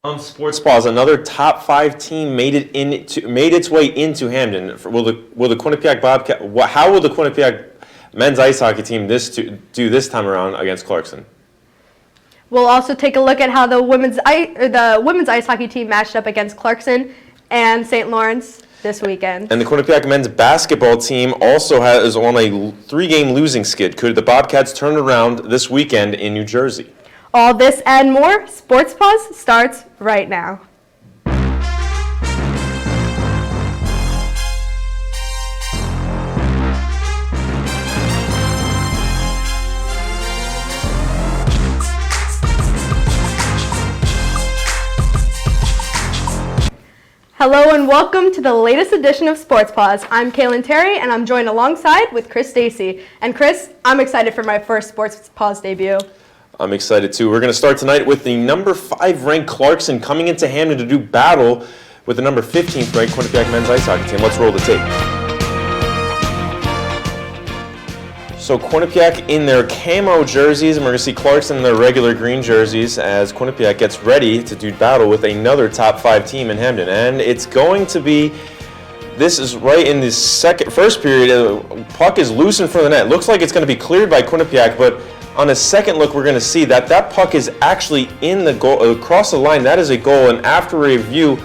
On Sports Paws, another top 5 team made its way into Hamden. Will the Quinnipiac Bobcat? How will the Quinnipiac men's ice hockey team do this time around against Clarkson? We'll also take a look at how the women's ice hockey team matched up against Clarkson and St. Lawrence this weekend. And the Quinnipiac men's basketball team also is on a 3-game losing skid. Could the Bobcats turn around this weekend in New Jersey? All this and more, Sports Paws starts right now. Hello and welcome to the latest edition of Sports Paws. I'm Kaylyn Terry and I'm joined alongside with Chris Dacey. And Chris, I'm excited for my first Sports Paws debut. I'm excited too. We're going to start tonight with the number 5 ranked Clarkson coming into Hamden to do battle with the number 15th ranked Quinnipiac men's ice hockey team. Let's roll the tape. So Quinnipiac in their camo jerseys, and we're going to see Clarkson in their regular green jerseys as Quinnipiac gets ready to do battle with another top 5 team in Hamden. And it's going to be, this is right in the first period, puck is loose in front of the net. Looks like it's going to be cleared by Quinnipiac, but on a second look, we're going to see that puck is actually in the goal, across the line. That is a goal, and after review,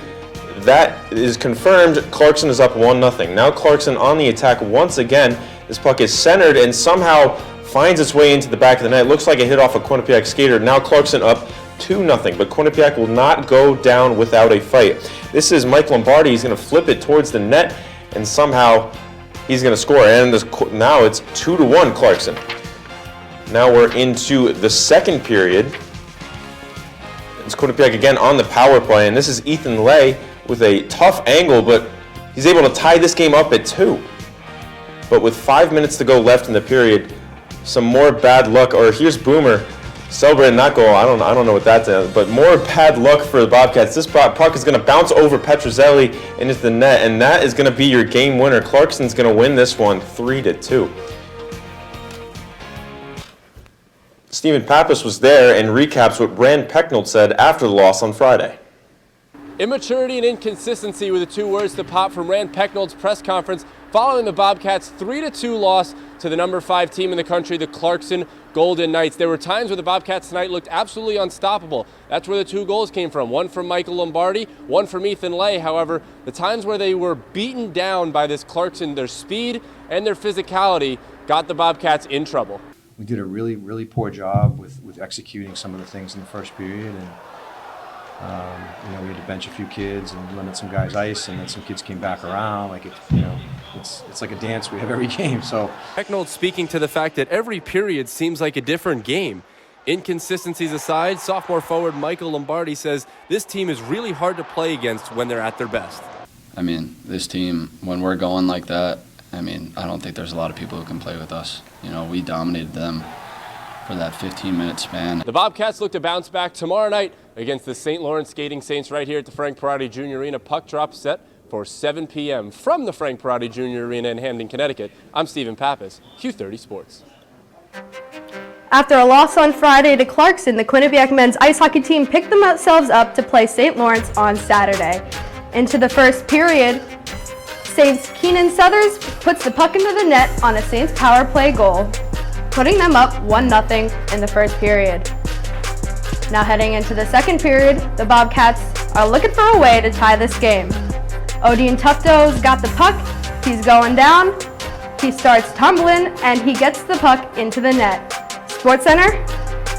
that is confirmed. Clarkson is up 1-0. Now Clarkson on the attack once again. This puck is centered and somehow finds its way into the back of the net. Looks like it hit off a Quinnipiac skater. Now Clarkson up 2-0, but Quinnipiac will not go down without a fight. This is Mike Lombardi. He's going to flip it towards the net, and somehow he's going to score. And now it's 2-1 Clarkson. Now we're into the second period. It's Quinnipiac again on the power play, and this is Ethan Lay with a tough angle, but he's able to tie this game up at 2. But with 5 minutes to go left in the period, some more bad luck. Or here's Boomer celebrating that goal. I don't know what that's at, but more bad luck for the Bobcats. This puck is going to bounce over Petrozelli into the net, and that is going to be your game winner. Clarkson's going to win this one 3-2. Stephen Pappas was there and recaps what Rand Pecknold said after the loss on Friday. Immaturity and inconsistency were the 2 words to pop from Rand Pecknold's press conference following the Bobcats' 3-2 loss to the number 5 team in the country, the Clarkson Golden Knights. There were times where the Bobcats tonight looked absolutely unstoppable. That's where the 2 goals came from. One from Michael Lombardi, one from Ethan Lay. However, the times where they were beaten down by this Clarkson, their speed and their physicality got the Bobcats in trouble. We did a really, really poor job with executing some of the things in the first period, and we had to bench a few kids and limit some guys' ice, and then some kids came back around. It's like a dance we have every game. So Pecknold speaking to the fact that every period seems like a different game. Inconsistencies aside, sophomore forward Michael Lombardi says this team is really hard to play against when they're at their best. I mean, this team, when we're going like that, I don't think there's a lot of people who can play with us. We dominated them for that 15-minute span. The Bobcats look to bounce back tomorrow night against the St. Lawrence Skating Saints right here at the Frank Perotti Jr. Arena. Puck drop set for 7 p.m. from the Frank Perotti Jr. Arena in Hamden, Connecticut. I'm Stephen Pappas, Q30 Sports. After a loss on Friday to Clarkson, the Quinnipiac men's ice hockey team picked themselves up to play St. Lawrence on Saturday. Into the first period, Saints' Keenan Southers puts the puck into the net on a Saints power play goal, putting them up 1-0 in the first period. Now heading into the second period, the Bobcats are looking for a way to tie this game. Odin Tufto's got the puck, he's going down, he starts tumbling, and he gets the puck into the net. SportsCenter,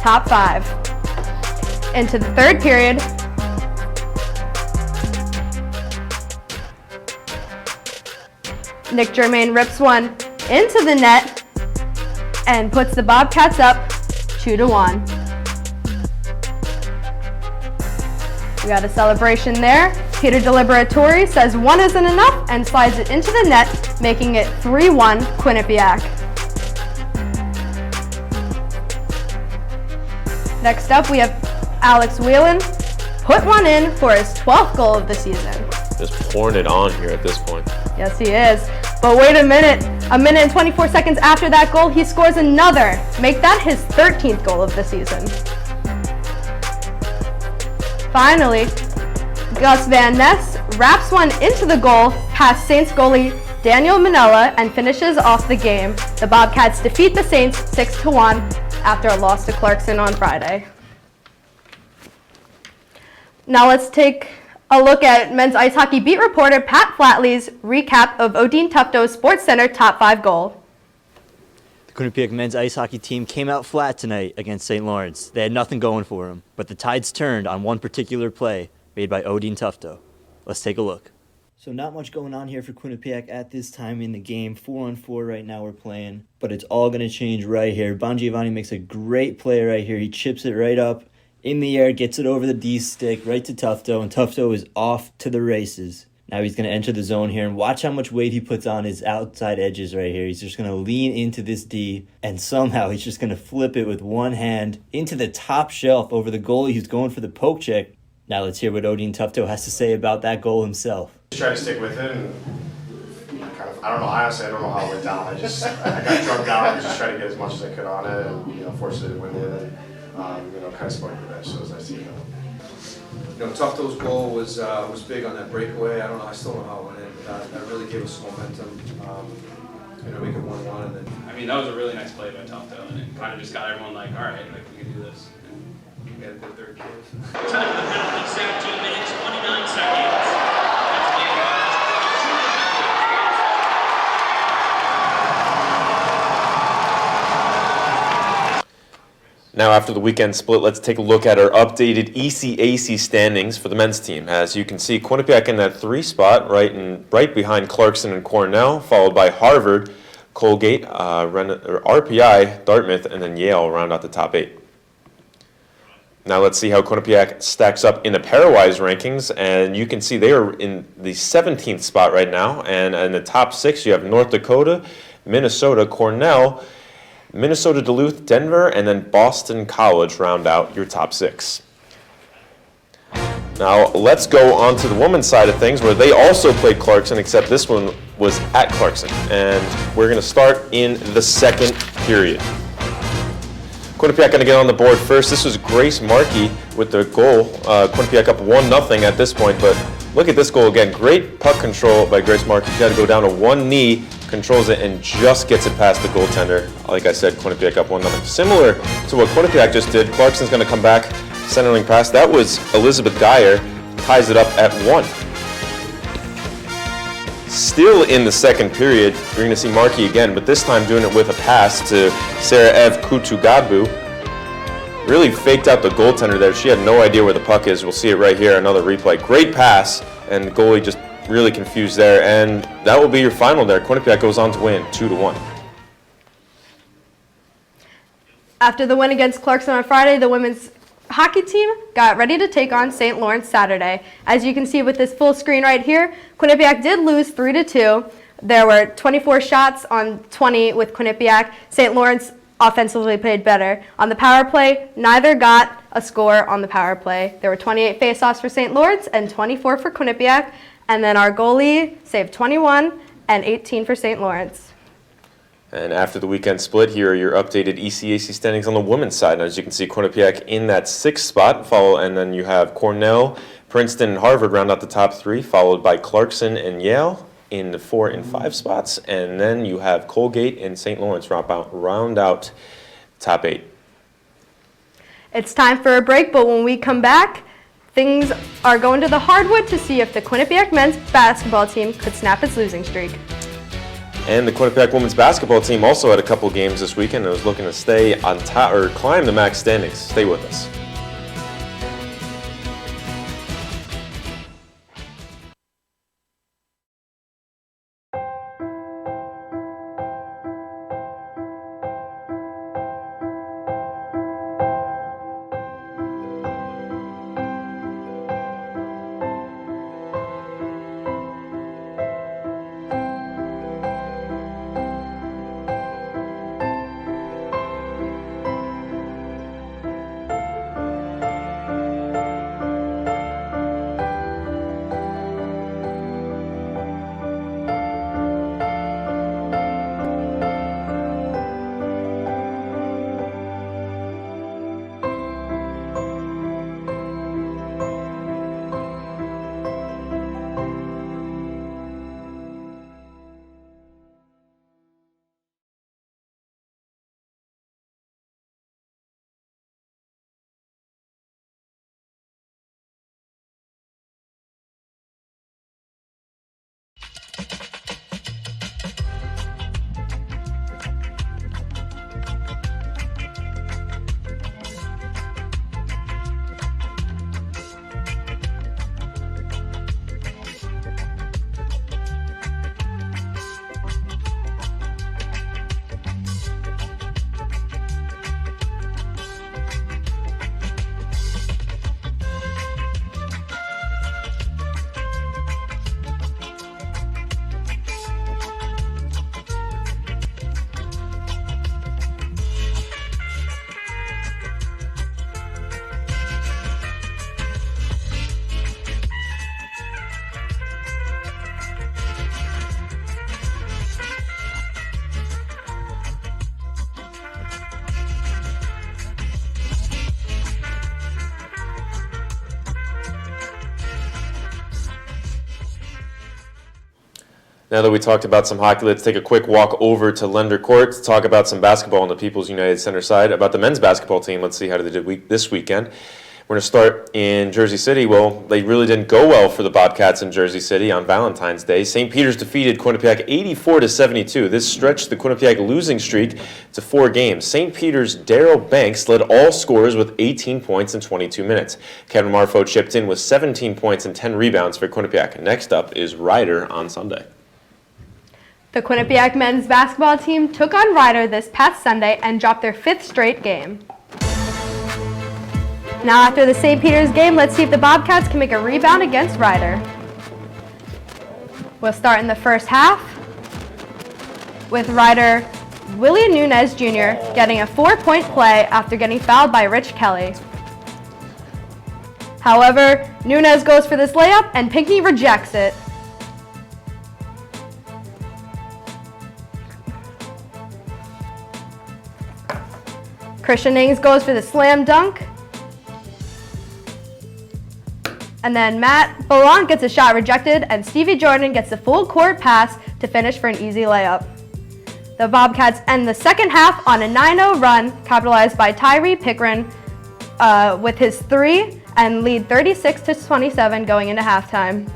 top 5. Into the third period, Nick Germain rips one into the net and puts the Bobcats up 2-1. We got a celebration there. Peter Deliberatore says 1 isn't enough and slides it into the net, making it 3-1 Quinnipiac. Next up, we have Alex Whelan put one in for his 12th goal of the season. Just pouring it on here at this point. Yes, he is. But wait a minute and 24 seconds after that goal, he scores another. Make that his 13th goal of the season. Finally, Gus Van Ness wraps one into the goal past Saints goalie Daniel Manella and finishes off the game. The Bobcats defeat the Saints 6-1 after a loss to Clarkson on Friday. Now let's take a look at men's ice hockey beat reporter Pat Flatley's recap of Odine Tufto's Sports Center top 5 goal. The Quinnipiac men's ice hockey team came out flat tonight against St. Lawrence. They had nothing going for them, but the tides turned on one particular play made by Odine Tufto. Let's take a look. So not much going on here for Quinnipiac at this time in the game. 4-on-4 right now we're playing, but it's all going to change right here. Bongiovanni makes a great play right here. He chips it right up in the air, gets it over the D stick right to Tufto, and Tufto is off to the races. Now he's going to enter the zone here, and watch how much weight he puts on his outside edges right here. He's just going to lean into this D, and somehow he's just going to flip it with one hand into the top shelf over the goalie who's going for the poke check. Now let's hear what Odine Tufto has to say about that goal himself. Just try to stick with it, and kind of, I don't know, honestly, I don't know how it went down. I got drunk down and just tried to get as much as I could on it, and, forced it to win it, and, kind of spoiled the bench, so it was nice to see. Tufto's goal was big on that breakaway. I don't know. I still don't know how it went in. That really gave us momentum. Make it 1-1, and then. I mean, that was a really nice play by Tufto, and it kind of just got everyone like, all right, like we can do this. We got a good third kids. Time of the penalty, 17 minutes, 29 seconds. Now, after the weekend split, let's take a look at our updated ECAC standings for the men's team. As you can see, Quinnipiac in that 3 spot, right behind Clarkson and Cornell, followed by Harvard, Colgate, RPI, Dartmouth, and then Yale round out the top 8. Now let's see how Quinnipiac stacks up in the pairwise rankings, and you can see they are in the 17th spot right now, and in the top 6 you have North Dakota, Minnesota, Cornell, Minnesota Duluth, Denver, and then Boston College round out your top 6. Now let's go on to the women's side of things, where they also played Clarkson, except this one was at Clarkson, and we're going to start in the second period. Quinnipiac going to get on the board first. This was Grace Markey with the goal. Quinnipiac up 1-0 at this point, but look at this goal again. Great puck control by Grace Markey. She's got to go down to one knee, controls it, and just gets it past the goaltender. Like I said, Quinnipiac up 1-0. Similar to what Quinnipiac just did, Clarkson's going to come back, centering pass. That was Elizabeth Geyer, ties it up at 1. Still in the second period, you're going to see Markey again, but this time doing it with a pass to Sarah Ev Kutugadbu. Really faked out the goaltender there. She had no idea where the puck is. We'll see it right here, another replay. Great pass, and the goalie just really confused there, and that will be your final there. Quinnipiac goes on to win 2-1. After the win against Clarkson on Friday, the women's hockey team got ready to take on St. Lawrence Saturday. As you can see with this full screen right here, Quinnipiac did lose 3-2. There were 24 shots on 20 with Quinnipiac. St. Lawrence offensively played better. On the power play, neither got a score on the power play. There were 28 faceoffs for St. Lawrence and 24 for Quinnipiac. And then our goalie saved 21 and 18 for St. Lawrence. And after the weekend split, here are your updated ECAC standings on the women's side. And as you can see, Quinnipiac in that 6th spot, and then you have Cornell, Princeton, and Harvard round out the top 3, followed by Clarkson and Yale in the 4 and 5 spots. And then you have Colgate and St. Lawrence round out top 8. It's time for a break, but when we come back, things are going to the hardwood to see if the Quinnipiac men's basketball team could snap its losing streak. And the Quinnipiac women's basketball team also had a couple games this weekend and was looking to stay on top or climb the MAC standings. Stay with us. Now that we talked about some hockey, let's take a quick walk over to Lender Court to talk about some basketball on the People's United Center side, about the men's basketball team. Let's see how they did this weekend. We're going to start in Jersey City. Well, they really didn't go well for the Bobcats in Jersey City on Valentine's Day. St. Peter's defeated Quinnipiac 84-72. This stretched the Quinnipiac losing streak to 4 games. St. Peter's Daryl Banks led all scorers with 18 points in 22 minutes. Kevin Marfo chipped in with 17 points and 10 rebounds for Quinnipiac. Next up is Ryder on Sunday. The Quinnipiac men's basketball team took on Ryder this past Sunday and dropped their 5th straight game. Now after the St. Peter's game, let's see if the Bobcats can make a rebound against Ryder. We'll start in the first half with Ryder Willie Nunez Jr. getting a 4-point play after getting fouled by Rich Kelly. However, Nunez goes for this layup and Pinckney rejects it. Christian Ings goes for the slam dunk. And then Matt Ballant gets a shot rejected, and Stevie Jordan gets the full court pass to finish for an easy layup. The Bobcats end the second half on a 9-0 run, capitalized by Tyree Pickren with his 3 and lead 36-27 going into halftime.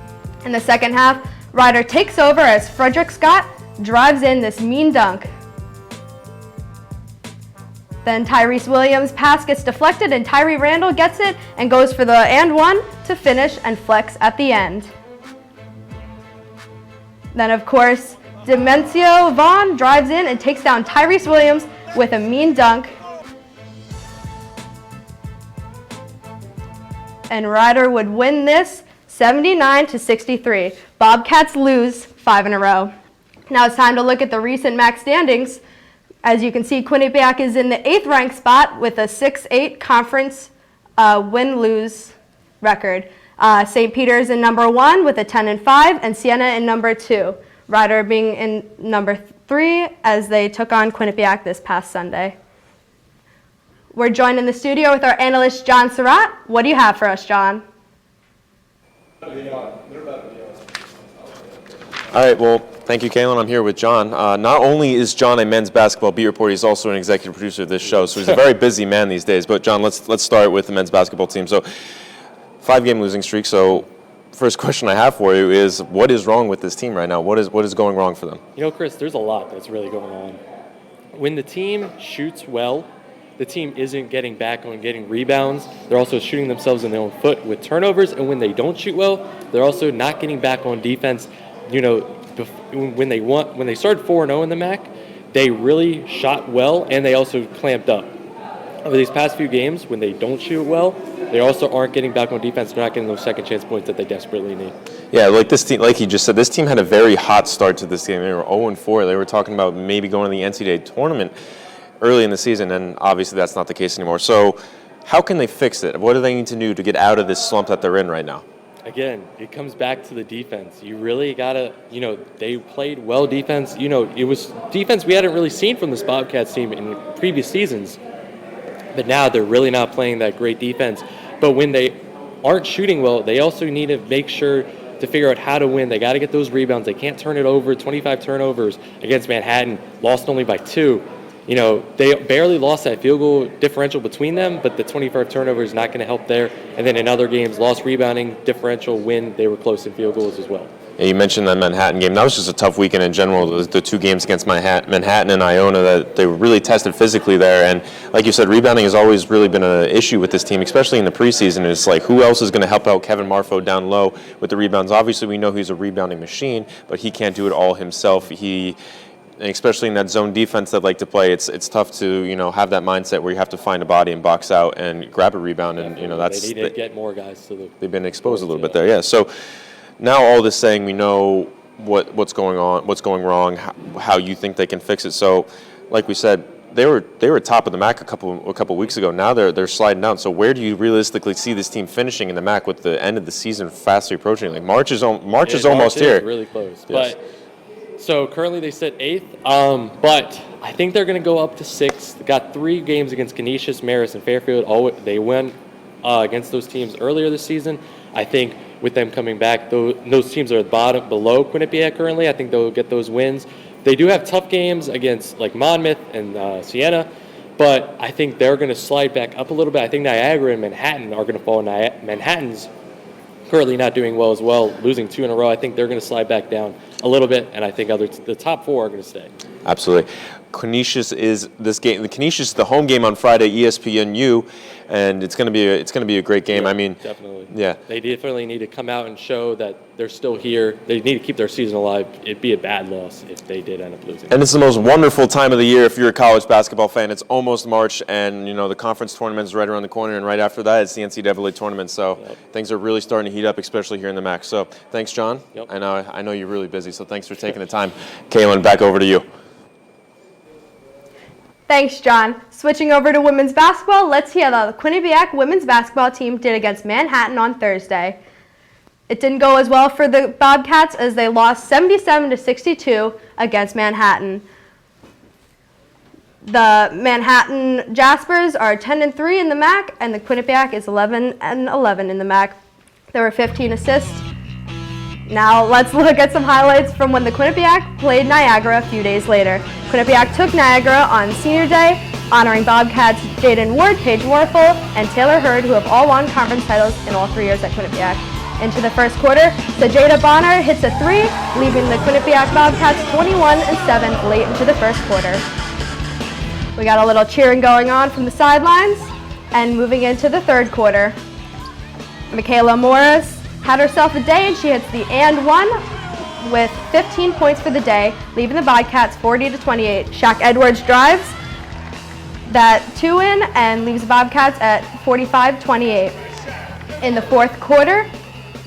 In the second half, Ryder takes over as Frederick Scott drives in this mean dunk. Then Tyrese Williams' pass gets deflected and Tyree Randall gets it and goes for the and one to finish and flex at the end. Then of course, Demencio Vaughn drives in and takes down Tyrese Williams with a mean dunk. And Ryder would win this 79-63. Bobcats lose 5 in a row. Now it's time to look at the recent MAC standings. As you can see, Quinnipiac is in the 8th ranked spot with a 6-8 conference win-lose record. St. Peter's in number 1 with a 10-5, and Siena in number 2. Ryder being in number 3 as they took on Quinnipiac this past Sunday. We're joined in the studio with our analyst, Jon Surratt. What do you have for us, John? All right, well, thank you, Kaylyn. I'm here with John. Not only is John a men's basketball beat reporter, he's also an executive producer of this show, so he's a very busy man these days. But, John, let's start with the men's basketball team. So, 5-game losing streak. So, first question I have for you is, what is wrong with this team right now? What is going wrong for them? You know, Chris, there's a lot that's really going on. When the team shoots well, the team isn't getting back on getting rebounds. They're also shooting themselves in their own foot with turnovers, and when they don't shoot well, they're also not getting back on defense. You know, when they started 4-0 in the MAC, they really shot well, and they also clamped up. Over these past few games, when they don't shoot well, they also aren't getting back on defense. They're not getting those second chance points that they desperately need. Yeah, like this team, like he just said, this team had a very hot start to this game. They were 0-4. They were talking about maybe going to the NCAA tournament early in the season, and obviously that's not the case anymore. So how can they fix it? What do they need to do to get out of this slump that they're in right now? Again, it comes back to the defense. You really got to, they played well defense. It was defense we hadn't really seen from this Bobcats team in previous seasons. But now they're really not playing that great defense. But when they aren't shooting well, they also need to make sure to figure out how to win. They got to get those rebounds. They can't turn it over. 25 turnovers against Manhattan, lost only by 2. They barely lost that field goal differential between them, but the 25 turnover is not going to help there. And then in other games, lost rebounding differential when they were close in field goals as well. Yeah, you mentioned that Manhattan game. That was just a tough weekend in general. The 2 games against Manhattan and Iona, that they were really tested physically there. And like you said, rebounding has always really been an issue with this team, especially in the preseason. It's like, who else is going to help out Kevin Marfo down low with the rebounds? Obviously, we know he's a rebounding machine, but he can't do it all himself. And especially in that zone defense that like to play, it's tough to have that mindset where you have to find a body and box out and grab a rebound, and that's they need to get more guys to the. They've been exposed a little bit there, yeah. So now all this saying, we know what's going on, what's going wrong, how you think they can fix it. So, like we said, they were top of the MAC a couple weeks ago. Now they're sliding down. So where do you realistically see this team finishing in the MAC with the end of the season fastly approaching? Like March is almost here. Really close, yes. But. So currently they sit 8th, but I think they're going to go up to 6th. They got 3 games against Canisius, Marist, and Fairfield. They won against those teams earlier this season. I think with them coming back. Those teams are below Quinnipiac currently. I think they'll get those wins. They do have tough games against like Monmouth and Siena, but I think they're going to slide back up a little bit. I think Niagara and Manhattan are going to fall. Manhattan's currently not doing well as well, losing 2 in a row. I think they're going to slide back down a little bit, and I think the top 4 are going to stay. Absolutely. Canisius is this game. The Canisius is the home game on Friday, ESPNU, and it's going to be a great game. Yeah, I mean, definitely. Yeah. They definitely need to come out and show that they're still here. They need to keep their season alive. It'd be a bad loss if they did end up losing. And it's the most wonderful time of the year if you're a college basketball fan. It's almost March, and the conference tournament is right around the corner, and right after that, it's the NCAA tournament. So things are really starting to heat up, especially here in the MAC. So thanks, John. Yep. I know you're really busy, so thanks for taking the time. Kaylyn, back over to you. Thanks, John. Switching over to women's basketball, let's see how the Quinnipiac women's basketball team did against Manhattan on Thursday. It didn't go as well for the Bobcats as they lost 77-62 against Manhattan. The Manhattan Jaspers are 10-3 in the MAC, and the Quinnipiac is 11-11 in the MAC. There were 15 assists. Now let's look at some highlights from when the Quinnipiac played Niagara a few days later. Quinnipiac took Niagara on Senior Day, honoring Bobcats Jaden Ward, Paige Warfel, and Taylor Hurd, who have all won conference titles in all 3 years at Quinnipiac. Into the first quarter, Sajada Bonner hits a 3, leaving the Quinnipiac Bobcats 21-7 late into the first quarter. We got a little cheering going on from the sidelines, and moving into the third quarter. Michaela Morris had herself a day, and she hits the and one with 15 points for the day, leaving the Bobcats 40-28. Shaq Edwards drives that 2 in and leaves the Bobcats at 45-28. In the fourth quarter,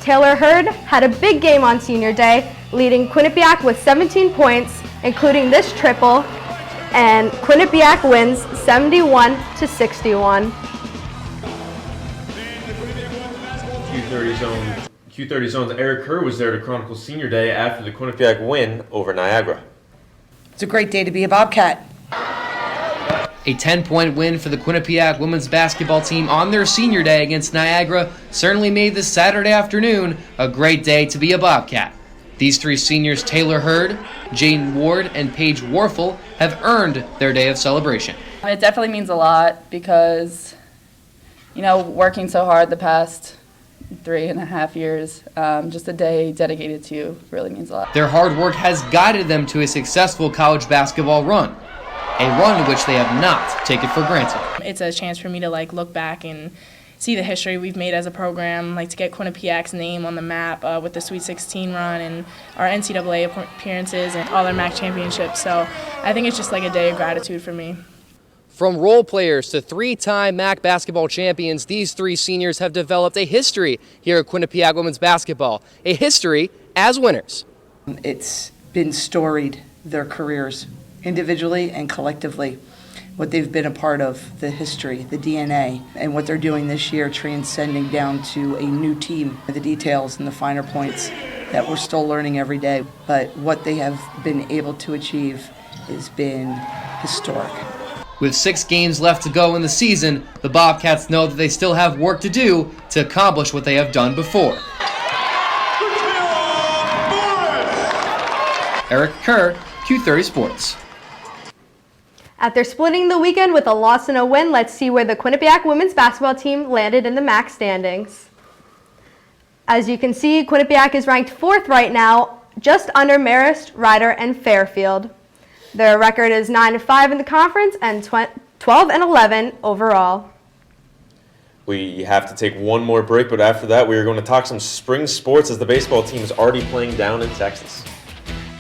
Taylor Hurd had a big game on Senior Day, leading Quinnipiac with 17 points, including this triple, and Quinnipiac wins 71-61. Q30 Zone's Eric Kerr was there to chronicle Senior Day after the Quinnipiac win over Niagara. It's a great day to be a Bobcat. A 10-point win for the Quinnipiac women's basketball team on their Senior Day against Niagara certainly made this Saturday afternoon a great day to be a Bobcat. These 3 seniors, Taylor Hurd, Jaden Ward, and Paige Warfel, have earned their day of celebration. It definitely means a lot because, working so hard the past 3.5 years, just a day dedicated to you really means a lot. Their hard work has guided them to a successful college basketball run, a run in which they have not taken for granted. It's a chance for me to look back and see the history we've made as a program, to get Quinnipiac's name on the map with the Sweet 16 run and our NCAA appearances and all our MAC championships. So I think it's just a day of gratitude for me. From role players to 3-time MAC basketball champions, these 3 seniors have developed a history here at Quinnipiac women's basketball, a history as winners. It's been storied, their careers, individually and collectively, what they've been a part of, the history, the DNA, and what they're doing this year, transcending down to a new team, the details and the finer points that we're still learning every day. But what they have been able to achieve has been historic. With 6 games left to go in the season, the Bobcats know that they still have work to do to accomplish what they have done before. Eric Kerr, Q30 Sports. After splitting the weekend with a loss and a win, let's see where the Quinnipiac women's basketball team landed in the MAC standings. As you can see, Quinnipiac is ranked 4th right now, just under Marist, Ryder, and Fairfield. Their record is 9-5 in the conference and 12-11 overall. We have to take one more break, but after that, we are going to talk some spring sports as the baseball team is already playing down in Texas.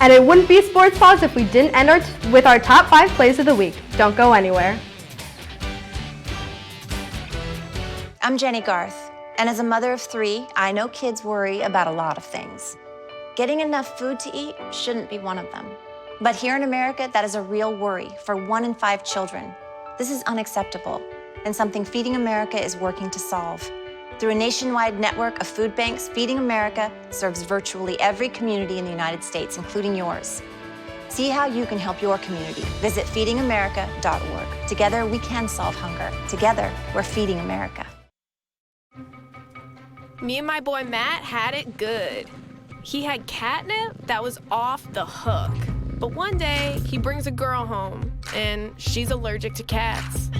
And it wouldn't be Sports Paws if we didn't end with our top 5 plays of the week. Don't go anywhere. I'm Jenny Garth, and as a mother of 3, I know kids worry about a lot of things. Getting enough food to eat shouldn't be one of them. But here in America, that is a real worry for 1 in 5 children. This is unacceptable, and something Feeding America is working to solve. Through a nationwide network of food banks, Feeding America serves virtually every community in the United States, including yours. See how you can help your community. Visit feedingamerica.org. Together, we can solve hunger. Together, we're Feeding America. Me and my boy Matt had it good. He had catnip that was off the hook. But one day, he brings a girl home, and she's allergic to cats.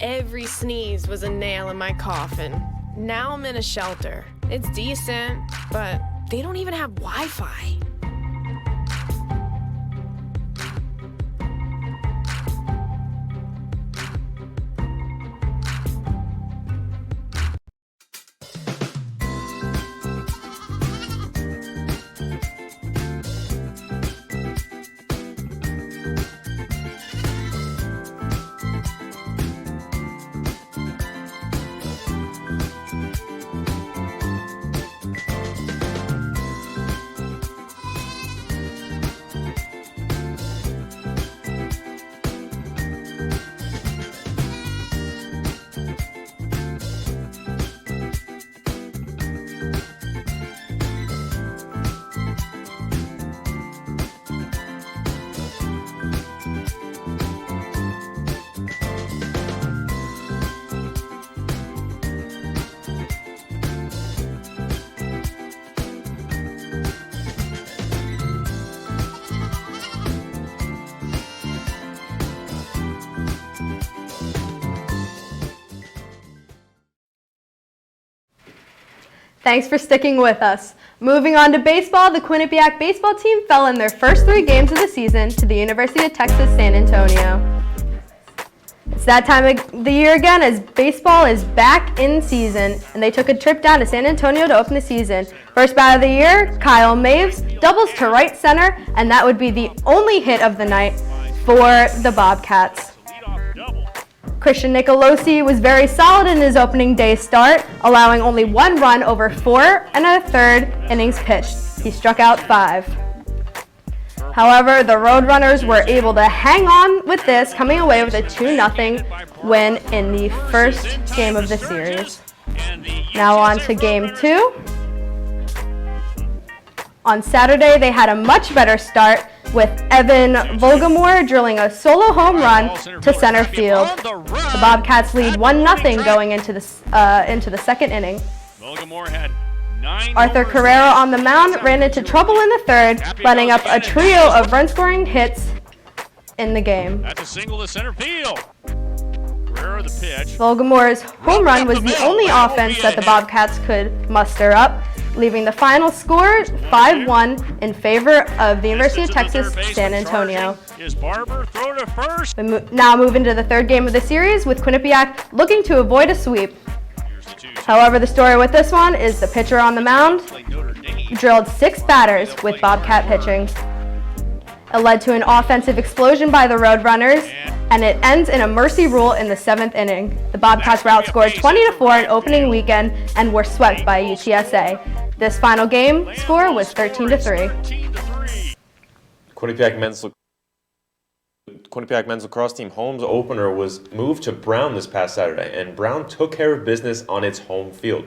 Every sneeze was a nail in my coffin. Now I'm in a shelter. It's decent, but they don't even have Wi-Fi. Thanks for sticking with us. Moving on to baseball, the Quinnipiac baseball team fell in their first 3 games of the season to the University of Texas San Antonio. It's that time of the year again as baseball is back in season, and they took a trip down to San Antonio to open the season. First bat of the year, Kyle Maves doubles to right center, and that would be the only hit of the night for the Bobcats. Christian Nicolosi was very solid in his opening day start, allowing only 1 run over 4 1/3 innings pitched. He struck out 5. However, the Roadrunners were able to hang on with this, coming away with a 2-0 win in the first game of the series. Now on to game 2. On Saturday, they had a much better start, with Evan Volgamore drilling a solo home run to center field. The Bobcats lead 1-0 going into the second inning. Arthur Carrera on the mound ran into trouble in the third, letting up a trio of run-scoring hits in the game. That's a single to center field. Carrera the pitch. Volgamore's home run was the only offense that the Bobcats could muster up, leaving the final score 5-1 in favor of the University of Texas San Antonio. Is Barber throw to first? We now move into the third game of the series, with Quinnipiac looking to avoid a sweep. However, the story with this one is the pitcher on the mound drilled 6 batters with Bobcat pitching. It led to an offensive explosion by the Roadrunners, and it ends in a mercy rule in the 7th inning. The Bobcats were outscored 20-4 in opening weekend and were swept by UTSA. This final game score was 13-3. Quinnipiac men's lacrosse team home opener was moved to Brown this past Saturday, and Brown took care of business on its home field.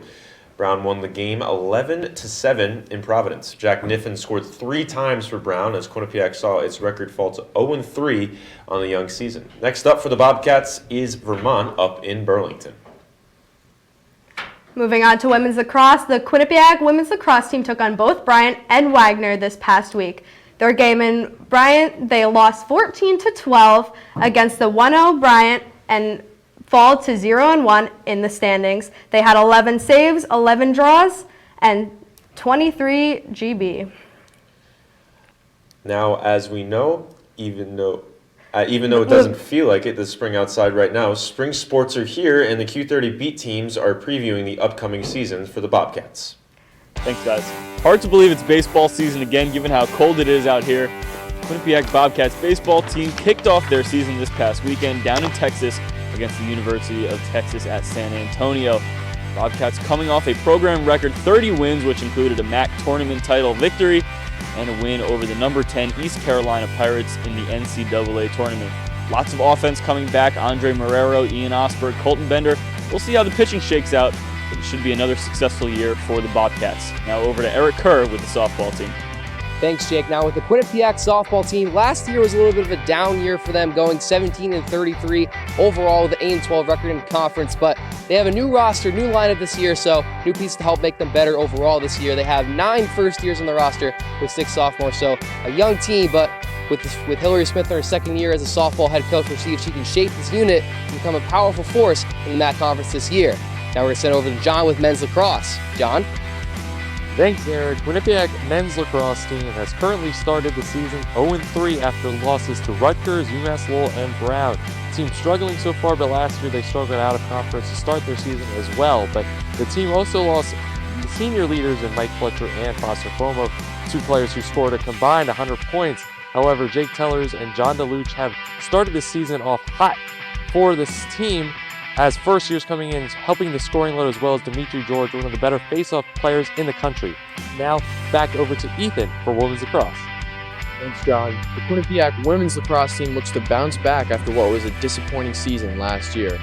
Brown won the game 11-7 in Providence. Jack Niffen scored 3 times for Brown as Quinnipiac saw its record fall to 0-3 on the young season. Next up for the Bobcats is Vermont up in Burlington. Moving on to women's lacrosse, the Quinnipiac women's lacrosse team took on both Bryant and Wagner this past week. Their game in Bryant, they lost 14-12 against the 1-0 Bryant and fall to 0-1 in the standings. They had 11 saves, 11 draws, and 23 GB. Now, as we know, even though it doesn't feel like it, the spring outside right now, spring sports are here, and the Q30 Beat teams are previewing the upcoming season for the Bobcats. Thanks, guys. Hard to believe it's baseball season again, given how cold it is out here. Quinnipiac Bobcats baseball team kicked off their season this past weekend down in Texas against the University of Texas at San Antonio. Bobcats coming off a program record 30 wins, which included a MAC tournament title victory and a win over the number 10 East Carolina Pirates in the NCAA tournament. Lots of offense coming back. Andre Marrero, Ian Osberg, Colton Bender. We'll see how the pitching shakes out, but it should be another successful year for the Bobcats. Now over to Eric Kerr with the softball team. Thanks, Jake. Now with the Quinnipiac softball team, last year was a little bit of a down year for them, going 17-33 overall with an 8-12 record in conference, but they have a new roster, new lineup this year, so new pieces to help make them better overall this year. They have 9 first years on the roster with 6 sophomores, so a young team, but with Hillary Smith in her second year as a softball head coach, we'll see if she can shape this unit and become a powerful force in the MAC conference this year. Now we're going to send over to John with men's lacrosse. John? Thanks, Eric. Quinnipiac men's lacrosse team has currently started the season 0-3 after losses to Rutgers, UMass Lowell, and Brown. The team struggling so far, but last year they struggled out of conference to start their season as well. But the team also lost senior leaders in Mike Fletcher and Foster Fomo, 2 players who scored a combined 100 points. However, Jake Tellers and John DeLuch have started the season off hot for this team, as first years coming in, helping the scoring load, as well as Dimitri George, one of the better face-off players in the country. Now, back over to Ethan for women's lacrosse. Thanks, John. The Quinnipiac women's lacrosse team looks to bounce back after what was a disappointing season last year.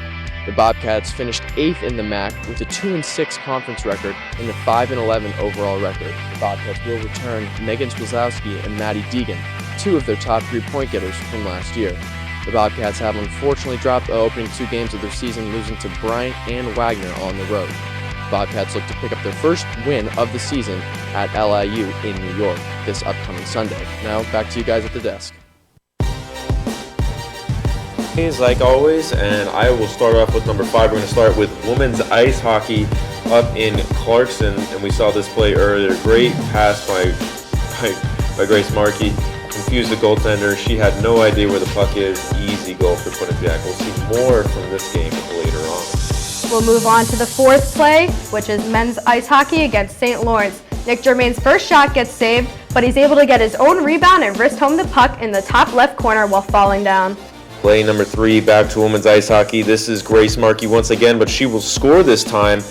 The Bobcats finished 8th in the MAC with a 2-6 conference record and a 5-11 overall record. The Bobcats will return Megan Swazowski and Maddie Deegan, 2 of their top 3 point getters from last year. The Bobcats have unfortunately dropped the opening 2 games of their season, losing to Bryant and Wagner on the road. The Bobcats look to pick up their first win of the season at LIU in New York this upcoming Sunday. Now, back to you guys at the desk. Like always, and I will start off with number 5. We're going to start with women's ice hockey up in Clarkson, and we saw this play earlier. Great pass by Grace Markey. Confused the goaltender. She had no idea where the puck is. Easy goal for Quinnipiac. We'll see more from this game later on. We'll move on to the 4th play, which is men's ice hockey against St. Lawrence. Nick Germain's first shot gets saved, but he's able to get his own rebound and wrist home the puck in the top left corner while falling down. Play number 3, back to women's ice hockey. This is Grace Markey once again, but she will score this time.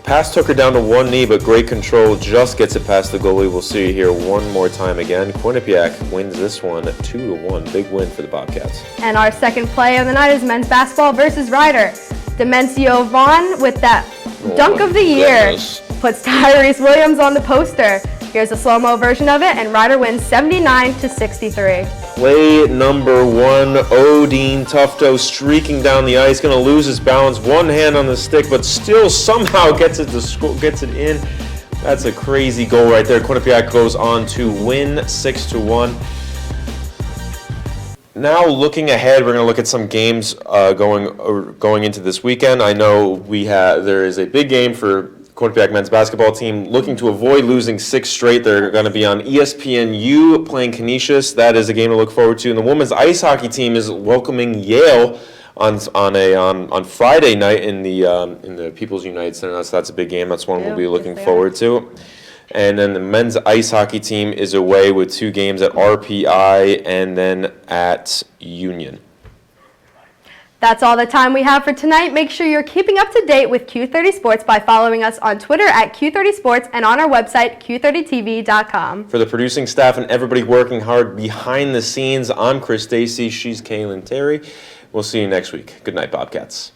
Pass took her down to one knee, but great control, just gets it past the goalie. We'll see you here one more time again. Quinnipiac wins this one 2-1. Big win for the Bobcats. And our second play of the night is men's basketball versus Ryder. Demencio Vaughn with that dunk of the year puts Tyrese Williams on the poster. Here's a slow-mo version of it, and Ryder wins 79-63. Play number 1, Odin Tufto streaking down the ice, going to lose his balance, one hand on the stick, but still somehow gets it in. That's a crazy goal right there. Quinnipiac goes on to win 6-1. Now looking ahead, we're going to look at some games going into this weekend. I know there is a big game for Quinnipiac men's basketball team looking to avoid losing 6 straight. They're going to be on ESPNU playing Canisius. That is a game to look forward to. And the women's ice hockey team is welcoming Yale on Friday night in the People's United Center. That's a big game. That's one we'll be looking forward to. And then the men's ice hockey team is away with 2 games at RPI and then at Union. That's all the time we have for tonight. Make sure you're keeping up to date with Q30 Sports by following us on Twitter at Q30 Sports and on our website, Q30TV.com. For the producing staff and everybody working hard behind the scenes, I'm Chris Dacey. She's Kaylyn Terry. We'll see you next week. Good night, Bobcats.